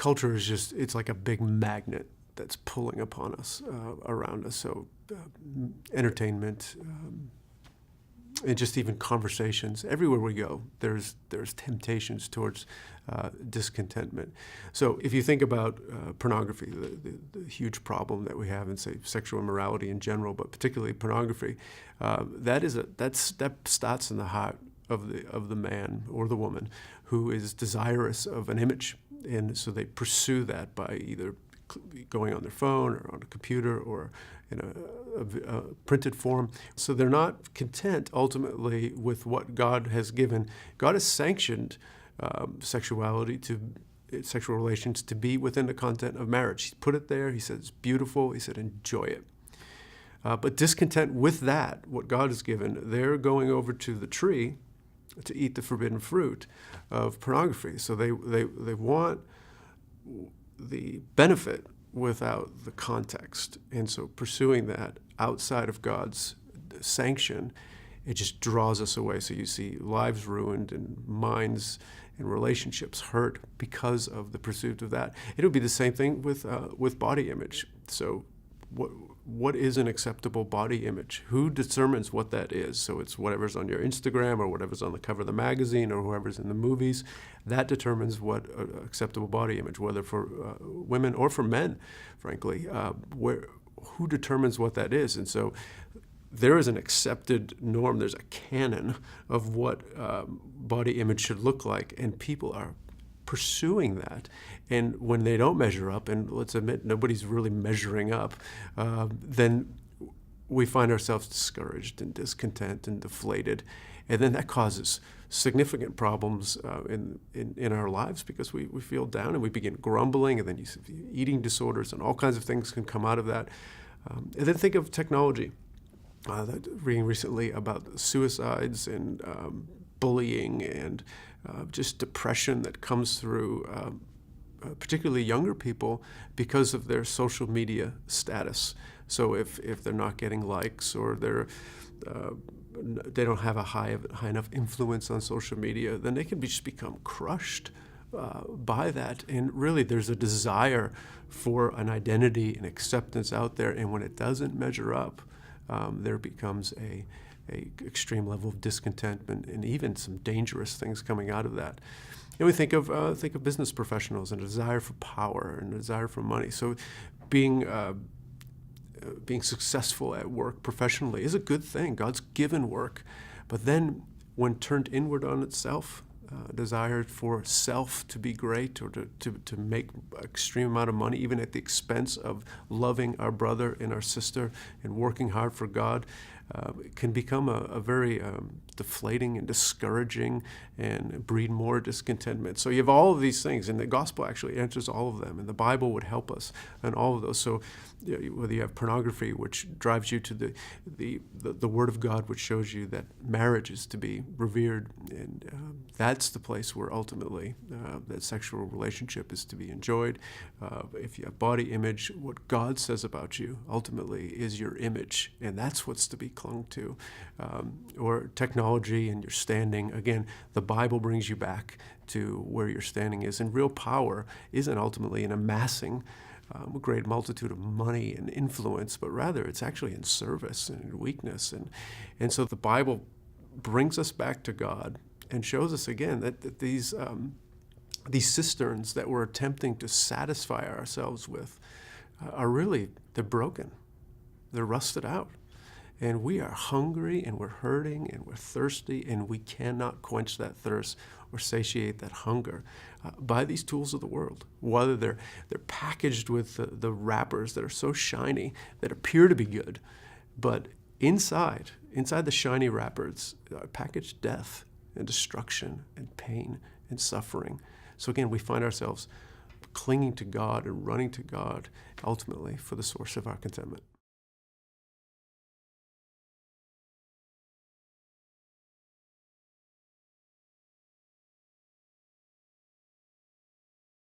culture is it's like a big magnet that's pulling upon us, around us. So entertainment, and just even conversations. Everywhere we go, there's temptations towards discontentment. So if you think about pornography, the huge problem that we have in, say, sexual immorality in general, but particularly pornography, that starts in the heart of the man or the woman who is desirous of an image, and so they pursue that by either going on their phone or on a computer or in a printed form. So they're not content ultimately with what God has given. God has sanctioned sexual relations to be within the content of marriage. He put it there. He said it's beautiful. He said enjoy it. But discontent with that, what God has given, they're going over to the tree to eat the forbidden fruit of pornography. So they want the benefit without the context. And so pursuing that outside of God's sanction, it just draws us away. So you see lives ruined and minds and relationships hurt because of the pursuit of that. It would be the same thing with body image. So what is an acceptable body image? Who determines what that is? So it's whatever's on your Instagram or whatever's on the cover of the magazine or whoever's in the movies. That determines what acceptable body image, whether for women or for men, frankly. Who determines what that is? And so there is an accepted norm. There's a canon of what body image should look like, and people are pursuing that. And when they don't measure up, and let's admit nobody's really measuring up, then we find ourselves discouraged and discontent and deflated. And then that causes significant problems in our lives, because we feel down and we begin grumbling, and then you see eating disorders and all kinds of things can come out of that. And then think of technology. Reading recently about suicides and bullying and just depression that comes through particularly younger people because of their social media status. So if they're not getting likes, or they don't have a high enough influence on social media, then they can just become crushed by that. And really there's a desire for an identity and acceptance out there, and when it doesn't measure up, there becomes a extreme level of discontentment and even some dangerous things coming out of that. And we think of business professionals and a desire for power and a desire for money. So being successful at work professionally is a good thing. God's given work. But then when turned inward on itself, desire for self to be great, or to make extreme amount of money, even at the expense of loving our brother and our sister and working hard for God, can become a very deflating and discouraging and breed more discontentment. So you have all of these things, and the gospel actually answers all of them, and the Bible would help us in all of those. So whether you have pornography, which drives you to the Word of God, which shows you that marriage is to be revered, and that's the place where ultimately that sexual relationship is to be enjoyed. If you have body image, what God says about you ultimately is your image, and that's what's to be clung to. Or technology and your standing. Again, the Bible brings you back to where your standing is, and real power isn't ultimately in amassing a great multitude of money and influence, but rather it's actually in service and in weakness. And so the Bible brings us back to God and shows us again that these cisterns that we're attempting to satisfy ourselves with they're broken. They're rusted out. And we are hungry, and we're hurting, and we're thirsty, and we cannot quench that thirst or satiate that hunger by these tools of the world. Whether they're packaged with the wrappers that are so shiny, that appear to be good, but inside the shiny wrappers are packaged death and destruction and pain and suffering. So again, we find ourselves clinging to God and running to God ultimately for the source of our contentment.